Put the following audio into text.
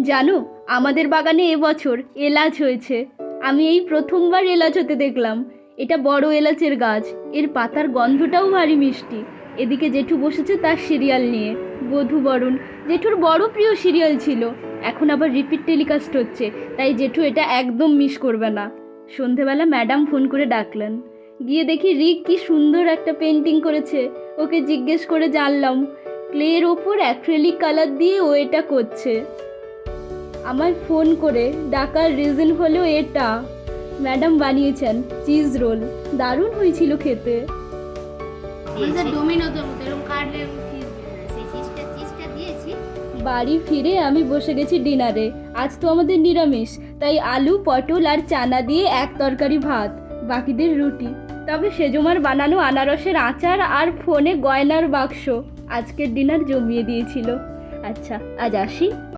জানো, আমাদের বাগানে এবছর এলাচ হয়েছে। আমি এই প্রথমবার এলাচ হতে দেখলাম। এটা বড় এলাচের গাছ, এর পাতার গন্ধটাও ভারী মিষ্টি। এদিকে জেঠু বসেছে তার সিরিয়াল নিয়ে, বধূবরণ। জেঠুর বড় প্রিয় সিরিয়াল ছিল, এখন আবার রিপিট টেলিকাস্ট হচ্ছে, তাই জেঠু এটা একদম মিস করবে না। সন্ধেবেলা ম্যাডাম ফোন করে ডাকলেন, গিয়ে দেখি রিক কি সুন্দর একটা পেন্টিং করেছে। ওকে জিজ্ঞেস করে জানলাম ক্লের ওপর অ্যাক্রিলিক কালার দিয়ে ও এটা করছে। আমায় ফোন করে ডাকার রিজন হলো এটা, ম্যাডাম বানিয়েছেন চিজ রোল, দারুণ হয়েছিল খেতে। ডোমিনোজের মতো এরকম কাটলে চিজ সেই চিজটা দিয়েছি। বাড়ি ফিরে আমি বসে গেছি ডিনারে। আজ তো আমাদের নিরামিষ, তাই আলু পটল আর চানা দিয়ে এক তরকারি ভাত, বাকিদের রুটি। তবে সেজমার বানানো আনারসের আচার আর ফোনে গয়নার বাক্স আজকের ডিনার জমিয়ে দিয়েছিল। আচ্ছা, আজ আসি।